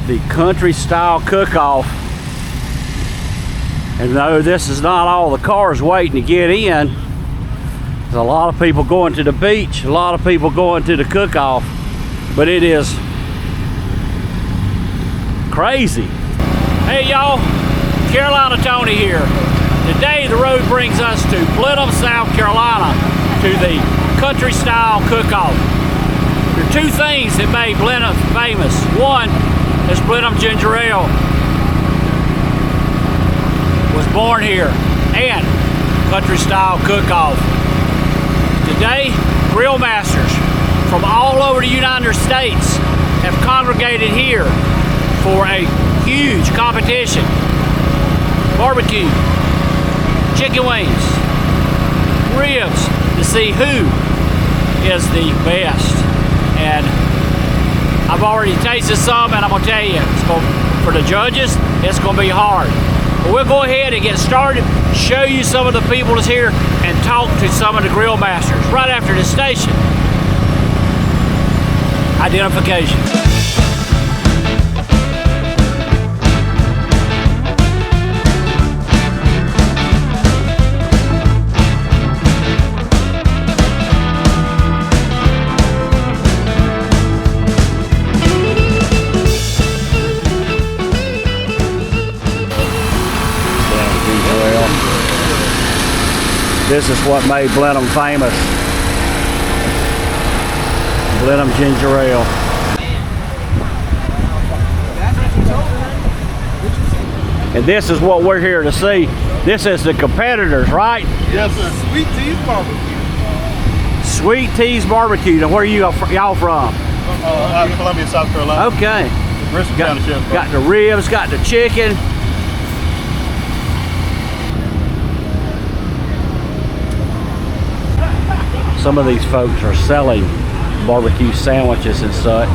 the country style cook-off. And though this is not all the cars waiting to get in, there's a lot of people going to the beach, a lot of people going to the cook-off, but it is crazy. Hey y'all, Carolina Tony here. Today the road brings us to Blenheim, South Carolina, to the country style cook-off. There are two things that made Blenheim famous. One is Blenheim ginger ale was born here, and country style cook-off. Today, grill masters from all over the United States have congregated here for a huge competition. Barbecue, chicken wings, ribs, to see who is the best. And I've already tasted some, and I'm gonna tell you, for the judges, it's gonna be hard. But we'll go ahead and get started, show you some of the people that's here, and talk to some of the grill masters right after the station identification. This is what made Blenheim famous. Blenheim ginger ale. And this is what we're here to see. This is the competitors, right? Yes, sir. Sweet Tea's Barbecue. Sweet Tea's Barbecue. Now, where are y'all from? Out of Columbia, South Carolina. Okay. Bristol County Sheriff. Got the ribs, got the chicken. Some of these folks are selling barbecue sandwiches and such.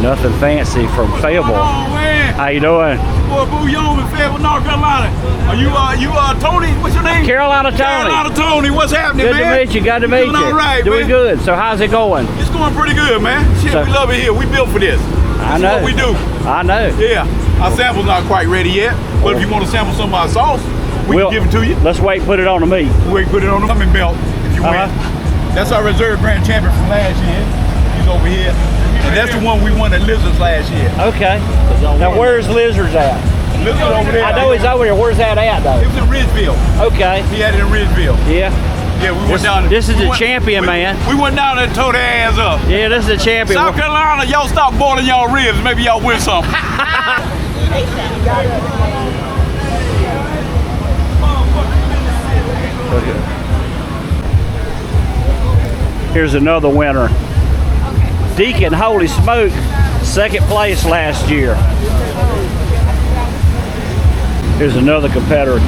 Nothing fancy from Fayetteville. How you doing? Boy, Bouillon in Fayetteville, North Carolina. Are you Tony? What's your name? Carolina Tony. Carolina Tony. What's happening, Good man? to meet you. Good to meet you. Doing all right, Doing man. good. So how's it going? It's going pretty good, man. Shit, So- we love it here. We built for this. I This know. is what we do. I know. Yeah. Our sample's not quite ready yet, but if you want to sample some of our sauce, we We'll- can give it to you. Let's wait and put it on the meat. We can put it on the coming belt if you win. That's our reserve grand champion from last year. He's over here. And that's the one we won at Lizards last year. Okay. Now where's Lizards at? Lizards over there. I know he's over there. Where's that at It though? was in Ridgeville. Okay. He had it in Ridgeville. Yeah. Yeah, we went down. This is we the went- champion, man. We went down there and tore their ass up. Yeah, this is the champion. South Carolina, y'all stop boiling y'all ribs. Maybe y'all win something. Here's another winner. Deacon, holy smoke, second place last year. Here's another competitor.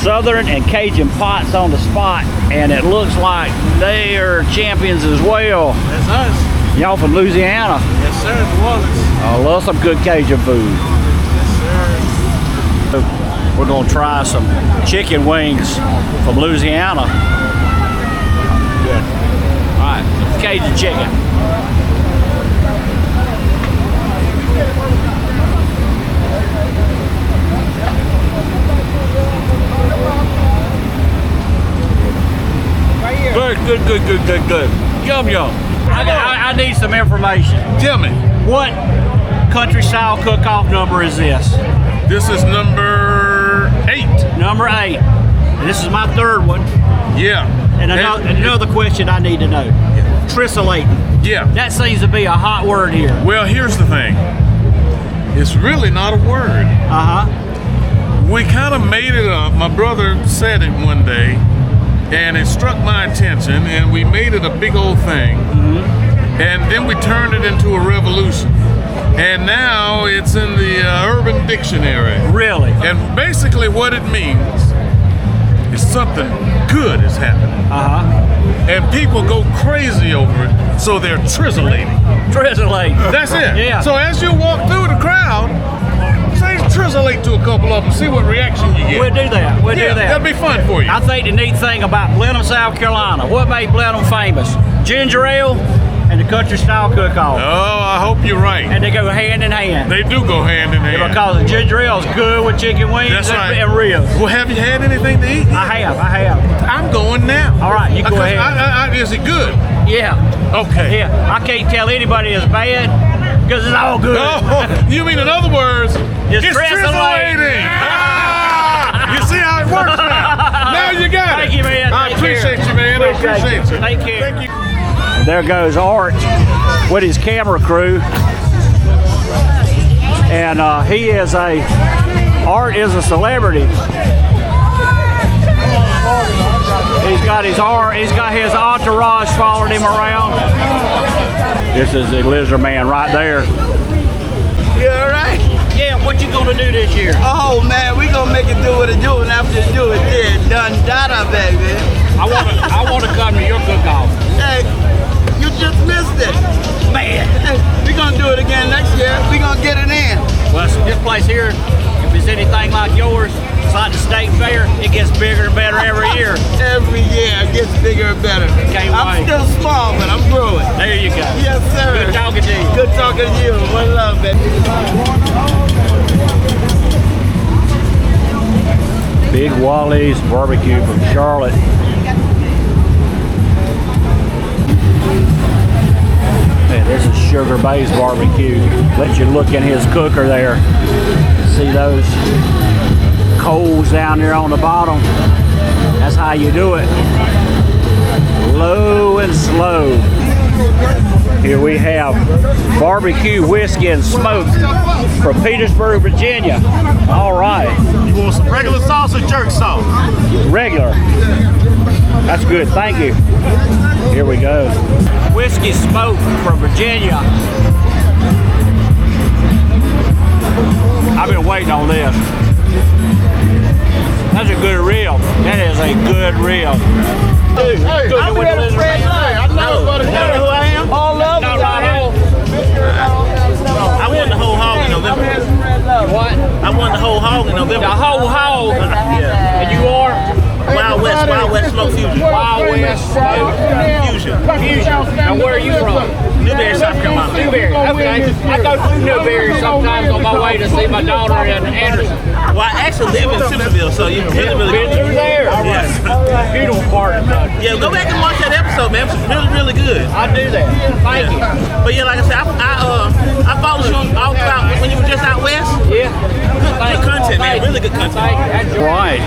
Southern and Cajun Pots on the spot, and it looks like they are champions as well. That's us. Y'all from Louisiana. Yes, sir. New Orleans. I love some good Cajun food. Yes, sir. We're gonna try some chicken wings from Louisiana. Good. All right, Cajun chicken. Good. Yum. I need some information. Tell me. What country style cook-off number is this? This is number 8. Number 8. And this is my third one. Yeah. And another question I need to know. Trisolating. Yeah. That seems to be a hot word here. Well, here's the thing. It's really not a word. Uh-huh. We kind of made it up. My brother said it one day, and it struck my attention, and we made it a big old thing. And then we turned it into a revolution. And now it's in the Urban Dictionary. Really? And basically what it means is something good is happening. Uh-huh. And people go crazy over it, so they're trisolating. Trisolate. That's it. Yeah. So as you walk through the crowd, say trisolate to a couple of them, see what reaction you get. We'll do that. We'll do that. That'll be fun for you. I think the neat thing about Blenheim, South Carolina, what made Blenheim famous? Ginger ale and the country style cook-off. Oh, I hope you're right. And they go hand in hand. They do go hand in hand. Because the ginger ale is good with chicken wings and ribs. Well, have you had anything to eat? I have. I'm going now. All right, you go ahead. Is it good? Yeah. Okay. Yeah, I can't tell anybody it's bad because it's all good. Oh, you mean in other words, it's trisolating. Ah! You see how it works now? Now you got it. Thank you, man. I appreciate you, man. I appreciate you. Take care. Thank you. There goes Art with his camera crew. And Art is a celebrity. He's got his entourage following him around. This is the lizard man right there. You alright? Yeah, what you gonna do this year? Oh man, we gonna make it do what it do, and after it do it did, done dada, baby. I wanna come to your cook-off. Hey, you just missed it. Man. Hey, we gonna do it again next year. We gonna get it in. Well, so this place here, if it's anything like yours, it's like the state fair, it gets bigger and better every year. Every year it gets bigger and better. I'm still small, but I'm growing. There you go. Yes, sir. Good talking to you. Good talking to you. One love, baby. Big Wally's Barbecue from Charlotte. Man, this is Sugar Bay's Barbecue. Let you look in his cooker there. See those coals down there on the bottom? That's how you do it. Low and slow. Here we have barbecue whiskey and smoke from Petersburg, Virginia. All right. You want some regular sauce or jerk sauce? Regular. That's good. Thank you. Here we go. Whiskey smoke from Virginia. I've been waiting on this. That's a good reel. That is a good reel. Dude, Hey, I'm here to spread love. I know who I am. All love. I won the whole hog in November. What? I won the whole hog in November. The whole hog. Yeah. And you are? Wild West Smoke Fusion. Wild West Smoke Fusion. Now where are you from? Newberry, South Carolina. Newberry. Okay. I go through Newberry sometimes on my way to see my daughter in Anderson. Well, I actually live in Simpsonville, so you really, really Been through there? Yes. Beautiful part of it. Yeah, go back and watch that episode, man. It was really, really good. I do that. Thank you. But yeah, like I said, I followed you all throughout when you were just out west. Yeah. Good content, man. Really good content. Right.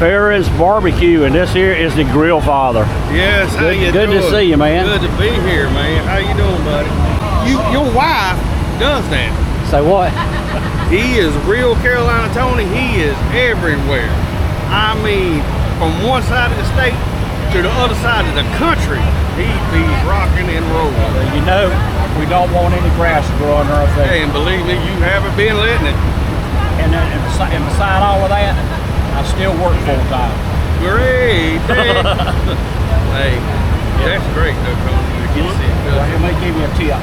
Farron's Barbecue, and this here is the Grill Father. Yes, how you Good doing? to see you, man. Good to be here, man. How you doing, buddy? Your wife does that. Say what? He is real Carolina Tony. He is everywhere. I mean, from one side of the state to the other side of the country, he be rocking and rolling. You know, we don't want any grass to grow under our feet. Hey, and believe me, you haven't been letting it. And beside all of that, I still work full time. Great. Hey, that's great, though, Tony. Let me give you a tip.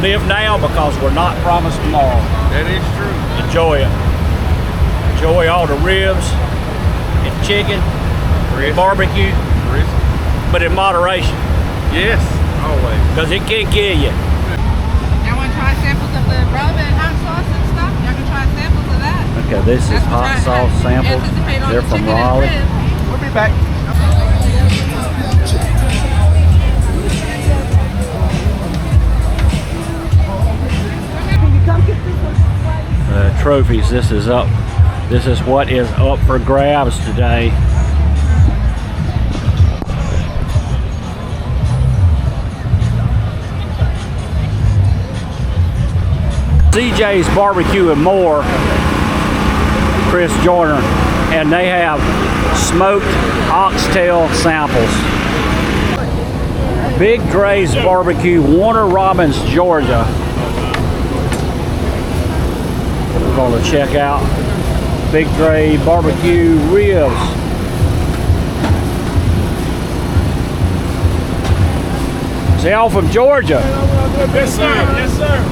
Live now because we're not promised tomorrow. That is true. Enjoy it. Enjoy all the ribs and chicken, and barbecue, but in moderation. Yes, always. Because it can kill you. Y'all want to try samples of the rub and hot sauce and stuff? Y'all can try samples of that. Okay, this is hot sauce samples. They're from Raleigh. We'll be back. Trophies. This is up. This is what is up for grabs today. CJ's Barbecue and More, Chris Joyner, and they have smoked oxtail samples. Big Dre's Barbecue, Warner Robins, Georgia. We're going to check out Big Dre Barbecue ribs. Is he all from Georgia? Yes, sir. Yes, sir.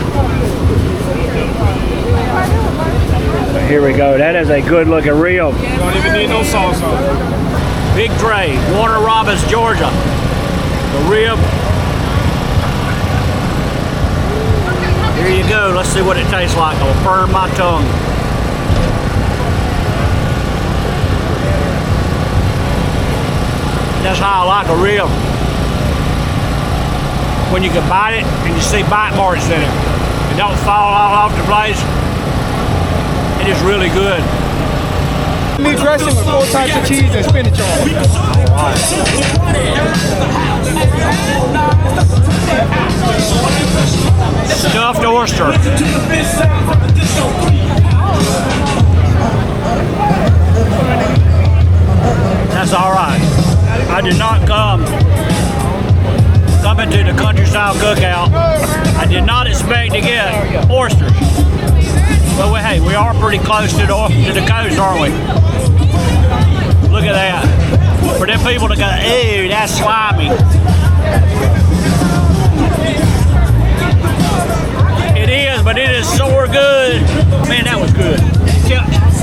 Here we go. That is a good looking rib. Don't even need no sauce on it. Big tray, Warner Robins, Georgia. The rib. Here you go. Let's see what it tastes like. It'll burn my tongue. That's how I like a rib. When you can bite it and you see bite marks in it. It don't fall all off the place. It is really good. Meat dressing with 4 types of cheese and spinach on it. Stuffed oyster. That's all right. I did not come into the country style cookout. I did not expect to get oysters. But hey, we are pretty close to the coast, aren't we? Look at that. For them people to go, ew, that's slimy. It is, but it is so good. Man, that was good.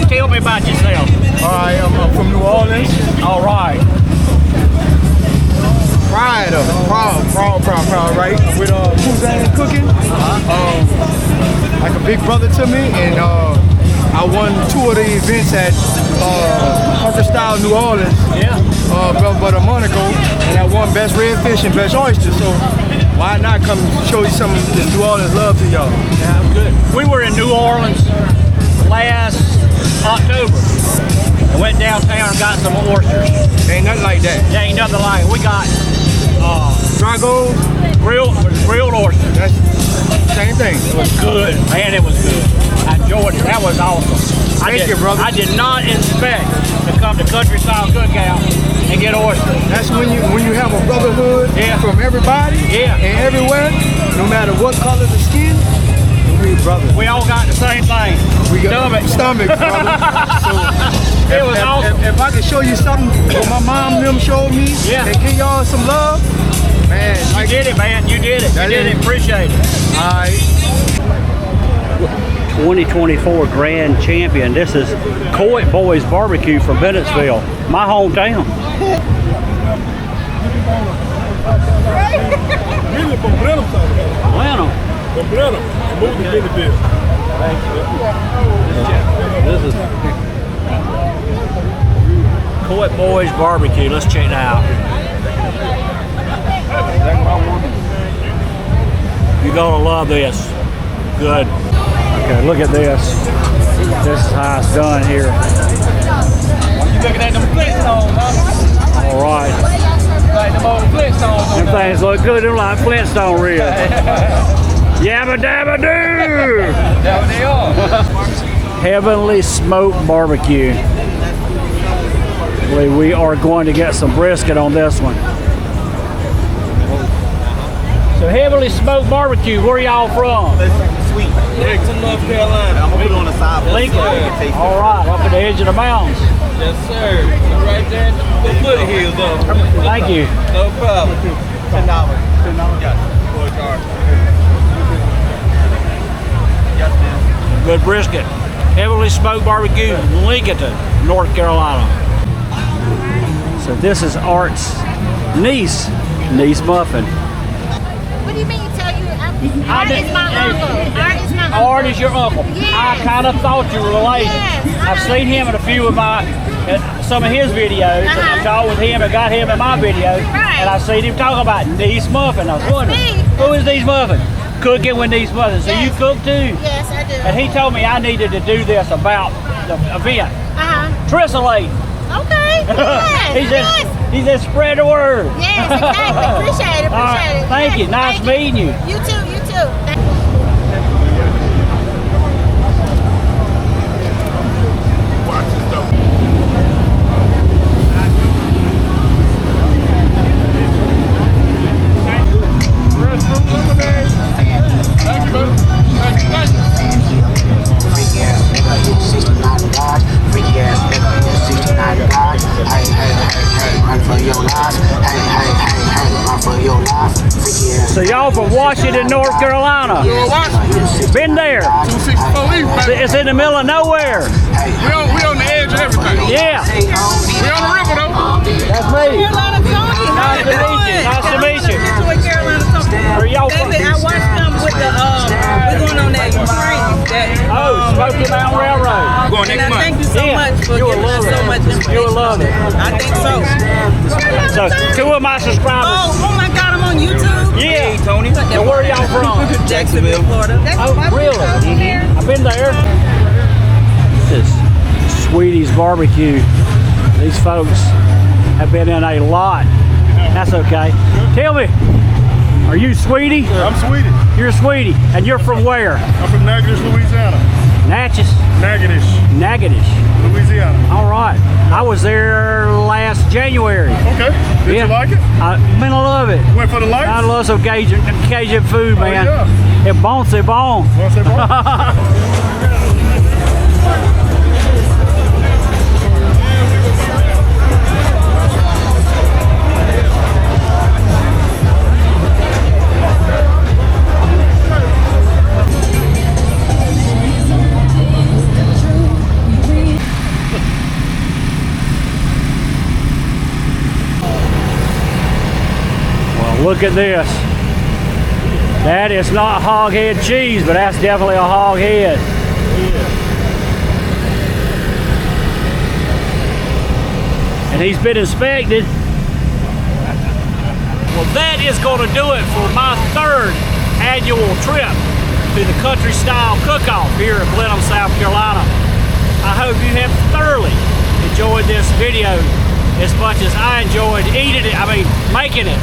Tell me about yourself. All right, I'm from New Orleans. All right. Proud, right? With Suzanne cooking. Like a big brother to me, and I won 2 of the events at Country Style New Orleans. Yeah. But a Monaco, and I won best redfish and best oyster. So why not come show you some of this New Orleans love to y'all? Yeah, good. We were in New Orleans last October. I went downtown and got some oysters. Ain't nothing like that. There ain't nothing like it. We got Drago, grilled oysters. that's same thing. It was good. Man, it was good. I enjoyed it. That was awesome. Thank you, brother. I did not expect to come to Country Style Cookout and get oysters. That's when you have a brotherhood Yeah. from everybody Yeah. and everywhere, no matter what color the skin, we brothers. We all got the same thing. We got stomach, brother. So It was awesome. if I could show you something what my mom and them showed me, Yeah. and give y'all some love, man. You did it, man. You did it. You That did it. is- Appreciate it. All right. 2024 Grand Champion. This is Coit Boys Barbecue from Bennettsville, my hometown. Atlanta. This is Coit Boys Barbecue. Let's check it out. You're gonna love this. Good. Okay, look at this. This is how it's done here. You looking at them Flintstones, huh? All right. Like them old Flintstones. Them things look good. They're like Flintstone ribs. Yabba dabba doo! That's what they are. Heavenly Smoked Barbecue. I believe we are going to get some brisket on this one. So Heavenly Smoked Barbecue, where y'all from? Sweet. Lincoln, North Carolina. I'm gonna put it on the side. Lincoln. All right, up at the edge of the mountains. Yes, sir. Right there at the foothills of them. Thank you. No problem. $10. Yes. For a car. Yes, ma'am. Good brisket. Heavenly Smoked Barbecue, Lincoln, North Carolina. So this is Art's niece muffin. What do you mean tell you? I Art did- is my uncle. Art is my uncle. Art is your uncle. Yes. I kind of thought you were related. Yes. I've seen him in a few of some of his videos. And I talked with him and got him in my videos. Right. And I seen him talk about Niece Muffin. I was wondering, me. who is Niece Muffin? Cooking with Niece Muffin. So Yes. you cook too? Yes, I do. And he told me I needed to do this about the event. Trissolate. Okay. Yes. he said, Yes. he said, spread the word. Yes, exactly. Appreciate it. All right. Appreciate it. Thank Yes. you. Nice meeting you. You too. You too. So y'all from Washington, North Carolina. Been there. 264 East, baby. It's in the middle of nowhere. We on the edge of everything. Yeah. We on the river, though. That's me. Carolina Tony. Nice to meet you. Nice to meet you. Enjoy Carolina Tony. Where y'all from? David, I watched them with the, we're going on that train. Oh, Smoky Mountain Railroad. Going And next I month. thank you so Yeah, much for you will giving us love so it. much information. You will love it. I think so. So, 2 of my subscribers. Oh my God, I'm on YouTube. Yeah. Tony. So where are y'all from? Jacksonville, Florida. Oh, really? I've been there. This is Sweetie's Barbecue. These folks have been in a lot. That's okay. Tell me, are you Sweetie? I'm Sweetie. You're Sweetie. And you're from where? I'm from Natchitoches, Louisiana. Natchez? Natchitoches, Natchitoches. Louisiana. All right. I was there last January. Okay. Did Yeah. you like it? Man, I love it. Went for the lights? I love some Cajun food, man. yeah. It bon, c'est bon. What's that about? Look at this. That is not hog head cheese, but that's definitely a hog head. And he's been inspected. Well, that is going to do it for my 3rd annual trip to the country style cook-off here in Blenheim, South Carolina. I hope you have thoroughly enjoyed this video as much as I enjoyed eating it, making it.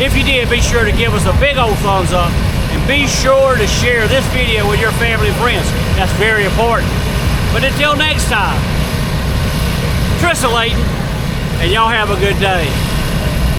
If you did, be sure to give us a big old thumbs up and be sure to share this video with your family and friends. That's very important. But until next time, Trissa Layton, and y'all have a good day.